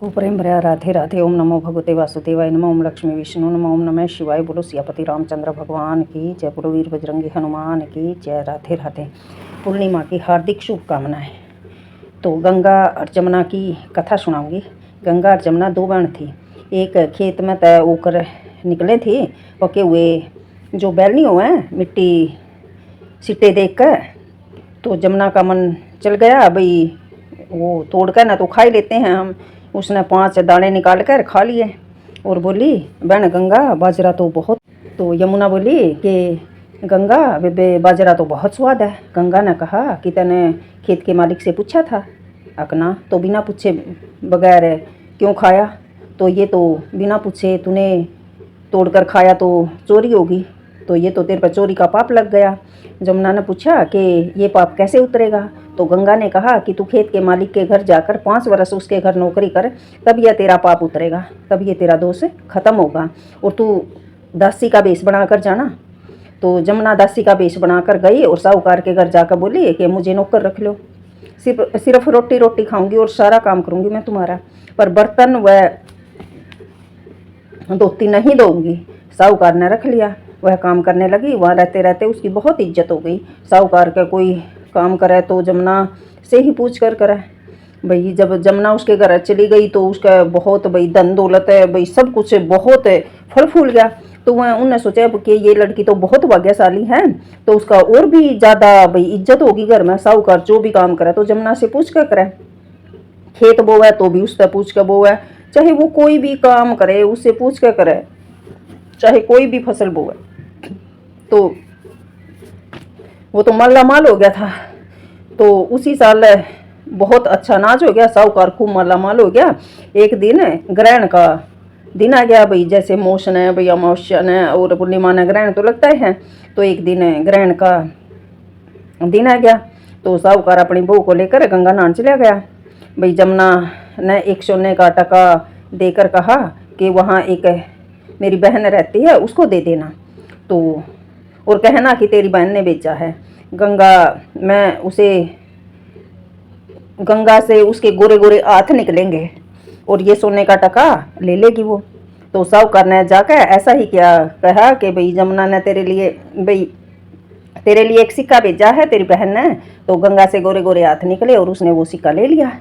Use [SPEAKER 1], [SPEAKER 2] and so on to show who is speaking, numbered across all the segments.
[SPEAKER 1] प्रेम भरा राधे राधे। ओम नमो भगवते वासुदेवाय नमः। ओम लक्ष्मी विष्णु नमः। ओम नमः शिवाय। बोलो सियापति रामचंद्र भगवान की जय। बोलो वीर बजरंगी हनुमान की जय। राधे राधे। पूर्णिमा की हार्दिक शुभकामनाएं। तो गंगा और जमुना की कथा सुनाऊंगी। गंगा और जमुना दो बहन थी। एक खेत में तय होकर निकले थे, पके हुए जो बैल नहीं हुए मिट्टी सिट्टे देख कर, तो जमुना का मन चल गया, भाई वो तोड़ कर ना तो खा ही लेते हैं हम। उसने 5 दाने निकाल कर खा लिए और बोली, बहन गंगा बाजरा तो बहुत। तो यमुना बोली कि गंगा बेबे बाजरा तो बहुत स्वाद है। गंगा ने कहा कि तने खेत के मालिक से पूछा था? अकना तो बिना पूछे बगैर क्यों खाया? तो ये तो बिना पूछे तूने तोड़कर खाया तो चोरी होगी, तो ये तो तेरे पर चोरी का पाप लग गया। जमुना ने पूछा कि ये पाप कैसे उतरेगा? तो गंगा ने कहा कि तू खेत के मालिक के घर जाकर 5 वर्ष उसके घर नौकरी कर, तब यह तेरा पाप उतरेगा, तब ये तेरा दोष खत्म होगा। और तू दासी का वेश बनाकर जाना। तो जमुना दासी का वेश बनाकर गई और साहूकार के घर जाकर बोली कि मुझे नौकर रख लो, सिर्फ रोटी खाऊंगी और सारा काम करूंगी मैं तुम्हारा, पर बर्तन व धोती नहीं दूंगी। साहूकार ने रख लिया। वह काम करने लगी। वहाँ रहते रहते उसकी बहुत इज्जत हो गई। साहूकार का कोई काम करे तो जमुना से ही पूछ कर करे। भाई जब जमुना उसके घर चली गई तो उसका बहुत भाई धन दौलत है, भाई सब कुछ बहुत फल फूल गया। तो वह उन्होंने सोचा कि ये लड़की तो बहुत भाग्यशाली है, तो उसका और भी ज़्यादा भाई इज्जत होगी घर में। साहूकार जो भी काम करे तो जमुना से पूछ कर करे। खेत बोवे तो भी उससे पूछ कर बोवे, चाहे वो कोई भी काम करे उससे पूछ कर करे, चाहे कोई भी फसल बोवे। तो वो तो माला माल हो गया था। तो उसी साल बहुत अच्छा नाच हो गया। साहूकार खूब माला माल हो गया। एक दिन ग्रहण का दिन आ गया। भाई जैसे मोशन है, भाई अमावस्या है और पूर्णिमा ने ग्रहण तो लगता है। तो एक दिन ग्रहण का दिन आ गया। तो साहूकार अपनी बहू को लेकर गंगा नहान चला गया। भाई जमुना ने एक सोने का टका देकर कहा कि वहाँ एक मेरी बहन रहती है, उसको दे देना, तो और कहना कि तेरी बहन ने बेचा है। गंगा से उसके गोरे गोरे हाथ निकलेंगे और ये सोने का टका ले लेगी वो। तो साहूकार ने जाकर ऐसा ही क्या कहा कि भाई जमुना ने तेरे लिए एक सिक्का भेजा है तेरी बहन ने। तो गंगा से गोरे गोरे हाथ निकले और उसने वो सिक्का ले लिया।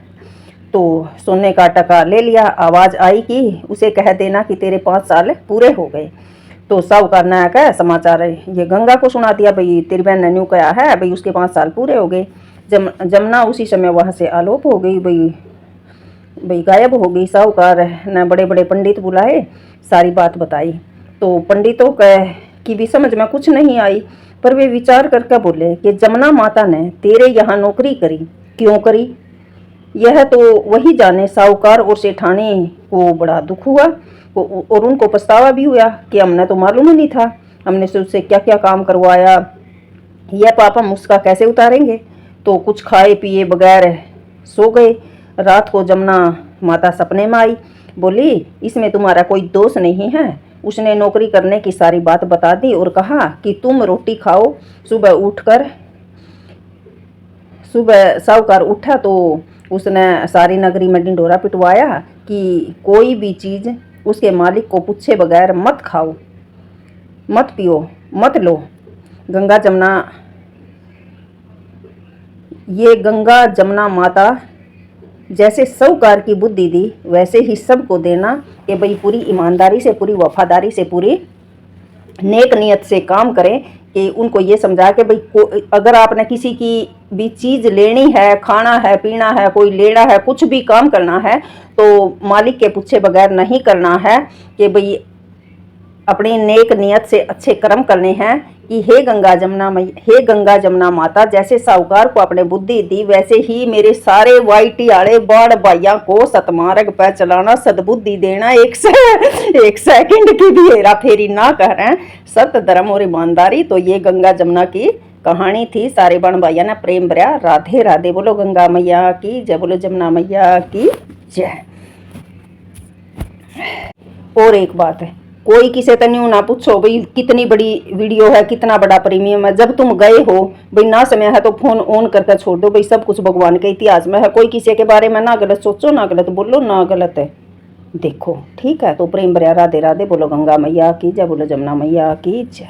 [SPEAKER 1] तो सोने का टका ले लिया। आवाज़ आई कि उसे कह देना कि तेरे 5 साल पूरे हो गए। तो साहूकार ने आकर समाचार ये गंगा को सुना दिया, भाई तेरी बहन ने न्यू कहा है, भाई उसके 5 साल पूरे हो गए। जमुना उसी समय वहाँ से आलोप हो गई, भाई गायब हो गई। साहूकार ने बड़े बड़े पंडित बुलाए, सारी बात बताई। तो पंडितों की भी समझ में कुछ नहीं आई, पर वे विचार करके बोले कि जमुना माता ने तेरे यहाँ नौकरी करी, क्यों करी यह तो वही जाने। साहूकार और सेठानी को बड़ा दुख हुआ और उनको पछतावा भी हुआ कि हमने तो मालूम ही नहीं था, हमने से उससे क्या क्या काम करवाया, यह पाप हम उसका कैसे उतारेंगे। तो कुछ खाए पिए बगैर सो गए। रात को जमुना माता सपने में आई, बोली इसमें तुम्हारा कोई दोष नहीं है। उसने नौकरी करने की सारी बात बता दी और कहा कि तुम रोटी खाओ। सुबह साहूकार उठा तो उसने सारी नगरी में ढिंढोरा पिटवाया कि कोई भी चीज़ उसके मालिक को पूछे बगैर मत खाओ, मत पियो, मत लो। गंगा जमुना माता जैसे साहूकार की बुद्धि दी वैसे ही सबको देना कि भाई पूरी ईमानदारी से, पूरी वफादारी से, पूरी नेक नियत से काम करें। कि उनको ये समझा कि भाई अगर आपने किसी की भी चीज़ लेनी है, खाना है, पीना है, कोई लेना है, कुछ भी काम करना है तो मालिक के पूछे बगैर नहीं करना है। कि भाई अपनी नेक नियत से अच्छे कर्म करने हैं। कि हे गंगा जमुना माता, जैसे साहूकार को आपने बुद्धि दी वैसे ही मेरे सारे वाइटी आले बाड़ भाइयों को सतमार्ग पर चलाना, सद्बुद्धि देना, एक सेकंड की भी हेरा फेरी ना करें, सत्य धर्म और ईमानदारी। तो ये गंगा जमुना की कहानी थी। सारे बहन भाइयों ने प्रेम भरा राधे राधे। बोलो गंगा मैया की जय, बोलो जमुना मैया की जय। और एक बात है, कोई किसी से न्यू ना पूछो भाई कितनी बड़ी वीडियो है, कितना बड़ा प्रीमियम है। जब तुम गए हो भाई ना समय है तो फोन ऑन करके छोड़ दो भाई, सब कुछ भगवान के इतिहास में है। कोई किसी के बारे में ना गलत सोचो, ना गलत बोलो, ना गलत है देखो, ठीक है। तो प्रेम भरिया राधे राधे। बोलो गंगा मैया की जय, बोलो जमुना मैया की जय।